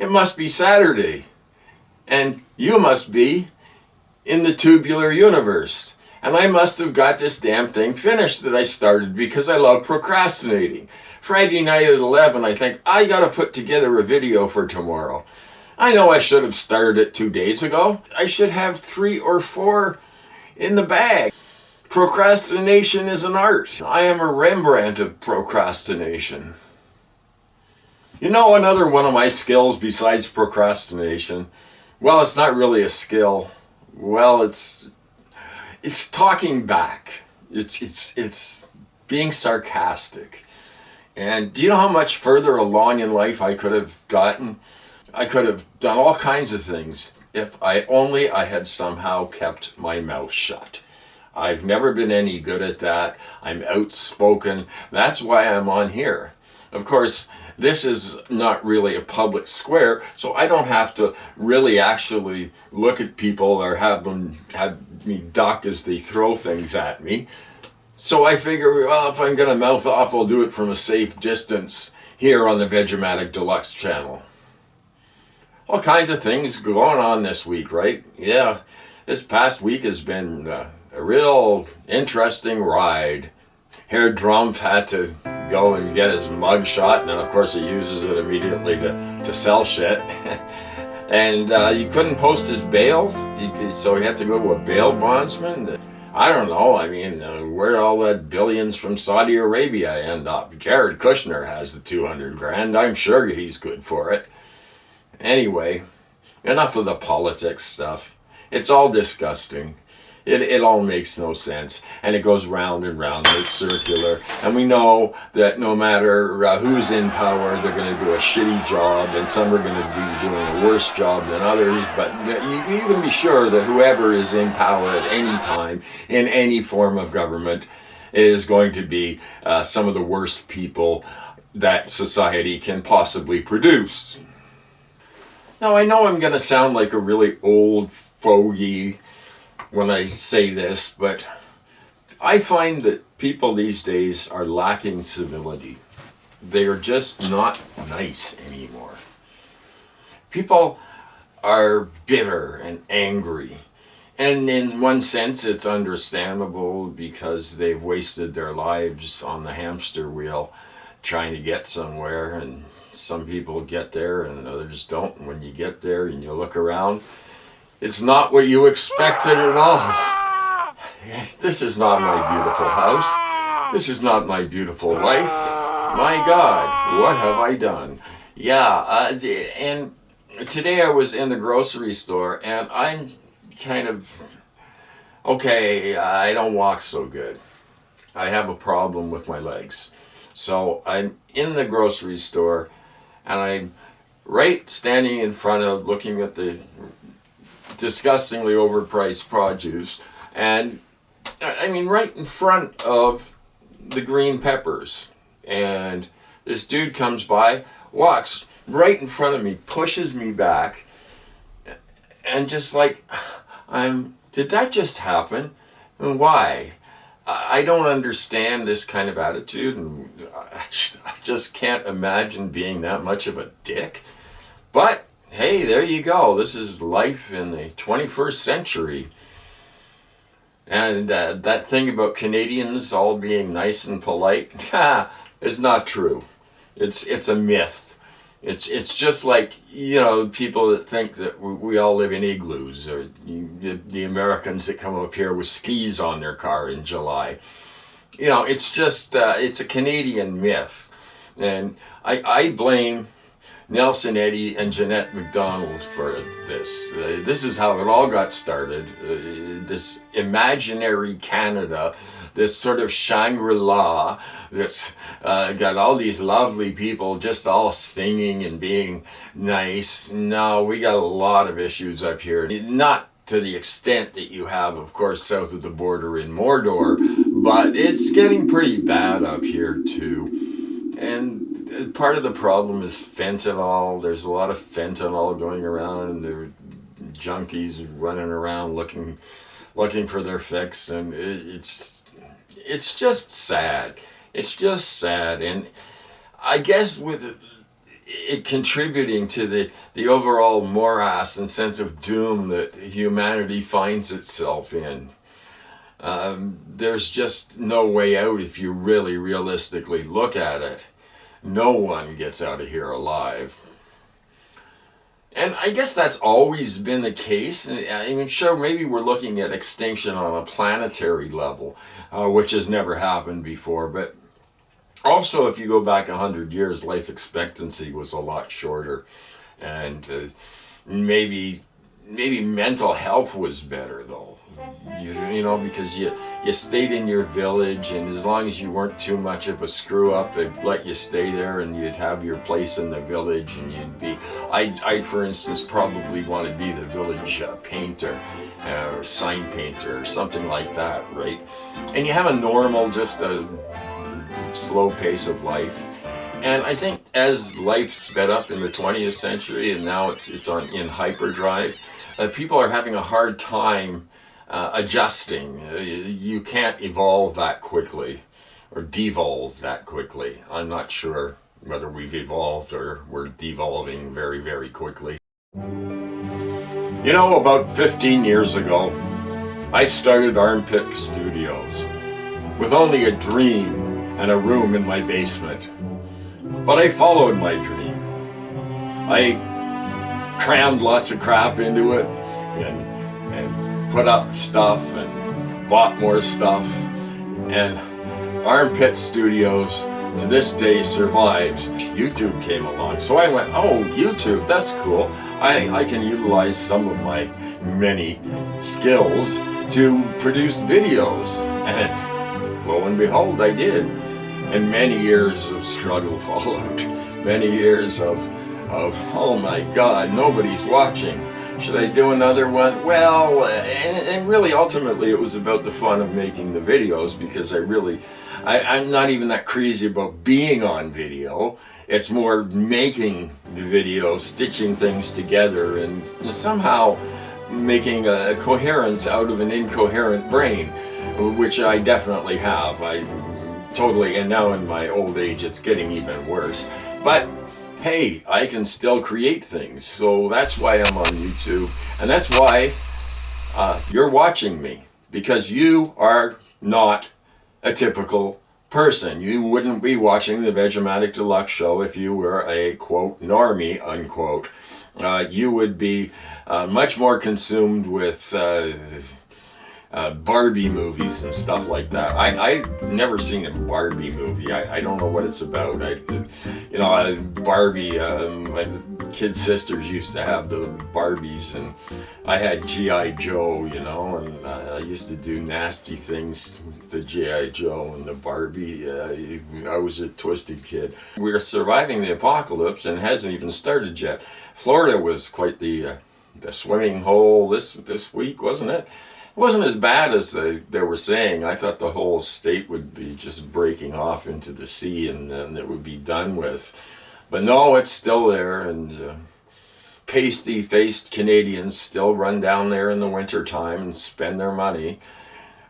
It must be Saturday. And you must be in the tubular universe. And I must have got this damn thing finished that I started because I love procrastinating. Friday night at 11, I think, I gotta put together a video for tomorrow. I know I should have started it 2 days ago. I should have 3 or 4 in the bag. Procrastination is an art. I am a Rembrandt of procrastination. You know, another one of my skills besides procrastination, well, it's not really a skill. Well, it's talking back. It's being sarcastic. And do you know how much further along in life I could have gotten? I could have done all kinds of things if I had somehow kept my mouth shut. I've never been any good at that. I'm outspoken. That's why I'm on here. Of course, this is not really a public square, so I don't have to really actually look at people or have me duck as they throw things at me. So I figure, well, if I'm going to mouth off, I'll do it from a safe distance here on the Vegematic Deluxe channel. All kinds of things going on this week, right? Yeah, this past week has been a real interesting ride. Herr Drumpf had to go and get his mug shot, and then of course he uses it immediately to sell shit. And you couldn't post his bail, so he had to go to a bail bondsman. I don't know, I mean, where'd all that billions from Saudi Arabia end up? Jared Kushner has the 200 grand, I'm sure he's good for it. Anyway, enough of the politics stuff. It's all disgusting. It all makes no sense, and it goes round and round, and it's circular, and we know that no matter who's in power, they're going to do a shitty job, and some are going to be doing a worse job than others, but you can be sure that whoever is in power at any time, in any form of government, is going to be some of the worst people that society can possibly produce. Now, I know I'm going to sound like a really old fogey when I say this, but I find that people these days are lacking civility. They are just not nice anymore. People are bitter and angry. And in one sense, it's understandable because they've wasted their lives on the hamster wheel trying to get somewhere. And some people get there and others don't. And when you get there and you look around, it's not what you expected at all. This is not my beautiful house. This is not my beautiful life. My God, what have I done? Yeah, and today I was in the grocery store, and I'm kind of, okay, I don't walk so good. I have a problem with my legs. So I'm in the grocery store, and I'm right standing in front of, looking at the disgustingly overpriced produce, and I mean right in front of the green peppers, and this dude comes by, walks right in front of me, pushes me back, and just like, did that just happen? And why? I don't understand this kind of attitude, and I just can't imagine being that much of a dick. But hey, there you go. This is life in the 21st century. And that thing about Canadians all being nice and polite is not true. It's a myth. It's just like, you know, people that think that we all live in igloos, or the Americans that come up here with skis on their car in July. You know, it's just, it's a Canadian myth. And I blame Nelson Eddy and Jeanette MacDonald for this. This is how it all got started. This imaginary Canada, this sort of Shangri-La that's got all these lovely people just all singing and being nice. No, we got a lot of issues up here. Not to the extent that you have, of course, south of the border in Mordor, but it's getting pretty bad up here too. And part of the problem is fentanyl. There's a lot of fentanyl going around, and there are junkies running around looking for their fix, and it's just sad. It's just sad. And I guess it contributing to the overall morass and sense of doom that humanity finds itself in. There's just no way out if you really realistically look at it. No one gets out of here alive. And I guess that's always been the case. I mean, sure, maybe we're looking at extinction on a planetary level, which has never happened before. But also, if you go back 100 years, life expectancy was a lot shorter. And maybe mental health was better, though. You know, because you stayed in your village, and as long as you weren't too much of a screw up, they'd let you stay there, and you'd have your place in the village, and you'd be, I'd for instance probably want to be the village painter or sign painter or something like that, right? And you have a normal, just a slow pace of life. And I think as life sped up in the 20th century, and now it's in hyperdrive, people are having a hard time adjusting. You can't evolve that quickly or devolve that quickly. I'm not sure whether we've evolved or we're devolving very, very quickly. You know, about 15 years ago, I started Armpit Studios with only a dream and a room in my basement. But I followed my dream. I crammed lots of crap into it and put up stuff and bought more stuff, and Armpit Studios to this day survives. YouTube came along, so I went, oh, YouTube, that's cool. I can utilize some of my many skills to produce videos, and lo and behold, I did. And many years of struggle followed. Many years of oh my God, nobody's watching. Should I do another one? Well, and really ultimately it was about the fun of making the videos, because I'm not even that crazy about being on video. It's more making the video, stitching things together, and somehow making a coherence out of an incoherent brain, which I definitely have. I totally, and now in my old age it's getting even worse. But hey, I can still create things, so that's why I'm on YouTube, and that's why you're watching me, because you are not a typical person. You wouldn't be watching the Vegematic Deluxe show if you were a, quote, normie, unquote. You would be much more consumed with Barbie movies and stuff like that. I've never seen a Barbie movie. I don't know what it's about. Barbie, my kid sisters used to have the Barbies, and I had G.I. Joe, and I used to do nasty things with the G.I. Joe and the Barbie. I was a twisted kid. We're surviving the apocalypse, and it hasn't even started yet. Florida was quite the swimming hole this week, wasn't it? It wasn't as bad as they were saying. I thought the whole state would be just breaking off into the sea and then it would be done with. But no, it's still there, and pasty-faced Canadians still run down there in the winter time and spend their money.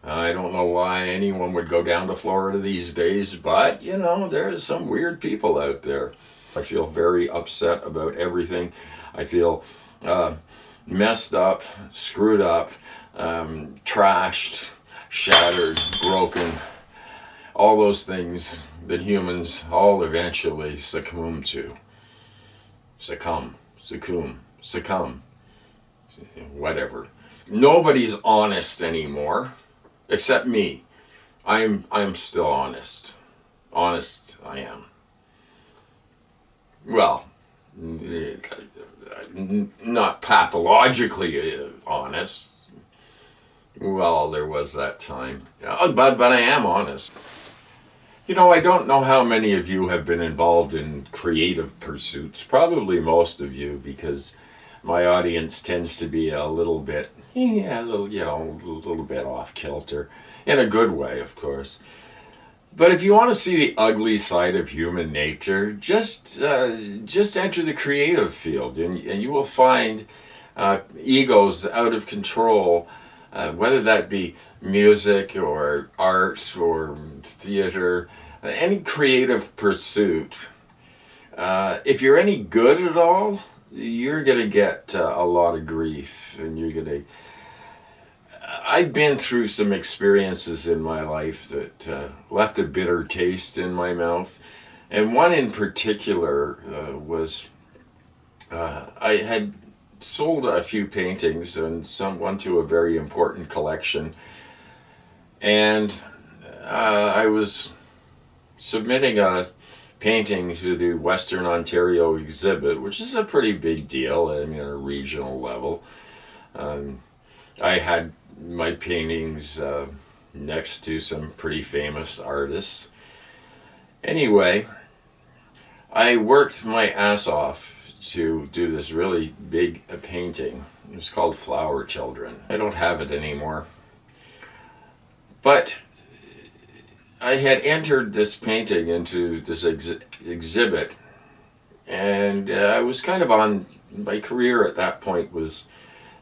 I don't know why anyone would go down to Florida these days, but, there's some weird people out there. I feel very upset about everything. I feel messed up, screwed up, trashed, shattered, broken, all those things that humans all eventually succumb to. Succumb, whatever. Nobody's honest anymore, except me. I'm still honest. Honest I am. Well, not pathologically honest. Well, there was that time. But I am honest. I don't know how many of you have been involved in creative pursuits. Probably most of you, because my audience tends to be a little bit, a little bit off kilter. In a good way, of course. But if you want to see the ugly side of human nature, just enter the creative field, and you will find egos out of control, whether that be music or art or theater, any creative pursuit. If you're any good at all, you're going to get a lot of grief, and you're going to. I've been through some experiences in my life that left a bitter taste in my mouth, and one in particular was I had sold a few paintings and one to a very important collection, and I was submitting a painting to the Western Ontario exhibit, which is a pretty big deal, I mean, at a regional level. I had my paintings next to some pretty famous artists. Anyway, I worked my ass off to do this really big painting. It was called Flower Children. I don't have it anymore. But I had entered this painting into this exhibit, and I was kind of on, my career at that point was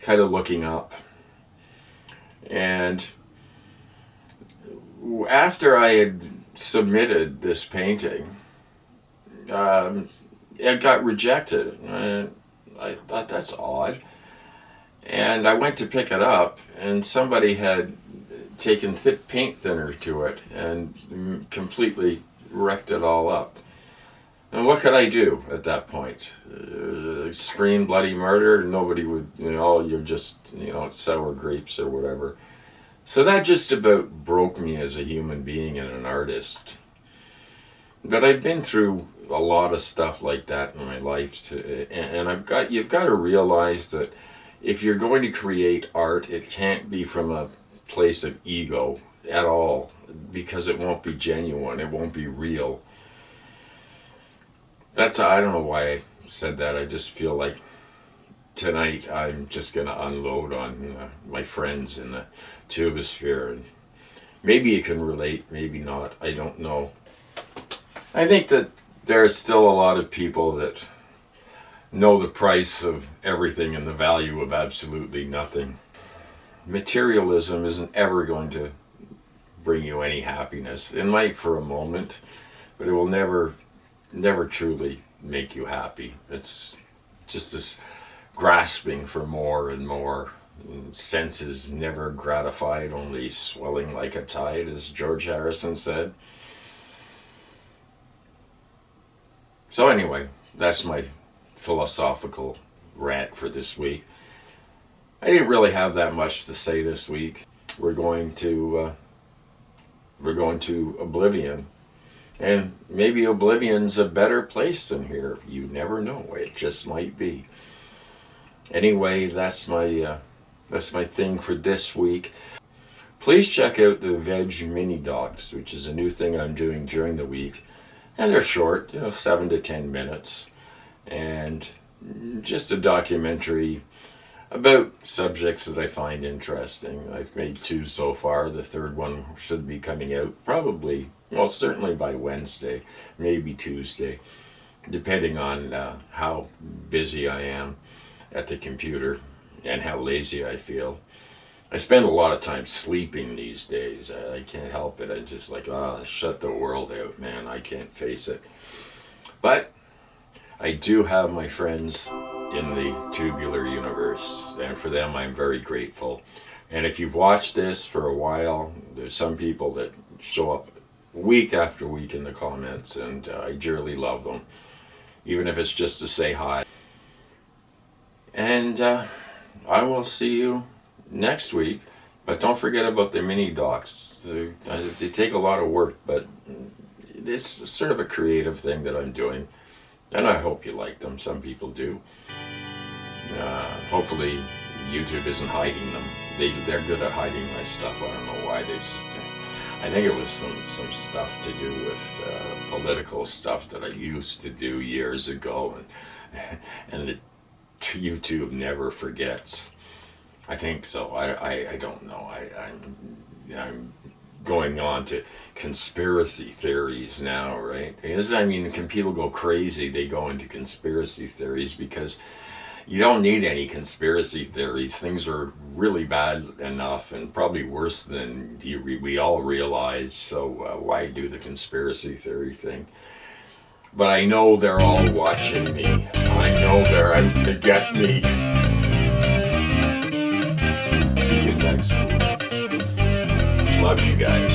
kind of looking up. And after I had submitted this painting, it got rejected. And I thought, that's odd. And I went to pick it up, and somebody had taken thick paint thinner to it and completely wrecked it all up. And what could I do at that point? Scream bloody murder? Nobody would, you're just, it's sour grapes or whatever. So that just about broke me as a human being and an artist. But I've been through a lot of stuff like that in my life, and you've got to realize that if you're going to create art, it can't be from a place of ego at all, because it won't be genuine, it won't be real. I don't know why I said that. I just feel like tonight I'm just going to unload on my friends in the tubosphere. And maybe you can relate, maybe not, I don't know. I think that there are still a lot of people that know the price of everything and the value of absolutely nothing. Materialism isn't ever going to bring you any happiness. It might for a moment, but it will never truly make you happy. It's just this grasping for more and more. Senses never gratified, only swelling like a tide, as George Harrison said. So anyway, that's my philosophical rant for this week. I didn't really have that much to say this week. We're going to Oblivion. And maybe Oblivion's a better place than here. You never know. It just might be. Anyway, that's my thing for this week. Please check out the Veg Mini Docs, which is a new thing I'm doing during the week. And they're short, 7 to 10 minutes. And just a documentary about subjects that I find interesting. I've made 2 so far. The third one should be coming out probably, certainly by Wednesday, maybe Tuesday, depending on how busy I am at the computer and how lazy I feel. I spend a lot of time sleeping these days. I can't help it. I just shut the world out, man. I can't face it. But I do have my friends in the tubular universe, and for them I'm very grateful. And if you've watched this for a while, there's some people that show up week after week in the comments, and I dearly love them, even if it's just to say hi. And I will see you next week, but don't forget about the mini docs. They take a lot of work, but it's sort of a creative thing that I'm doing, and I hope you like them. Some people do. Hopefully YouTube isn't hiding them. They're good at hiding my stuff. I don't know why. I think it was some stuff to do with political stuff that I used to do years ago, and YouTube never forgets. I think so. I don't know. I'm going on to conspiracy theories now, right? Because, can people go crazy? They go into conspiracy theories because you don't need any conspiracy theories. Things are really bad enough and probably worse than we all realize. So why do the conspiracy theory thing? but I know they're all watching me. I know they're out to get me. See you next week. Love you guys.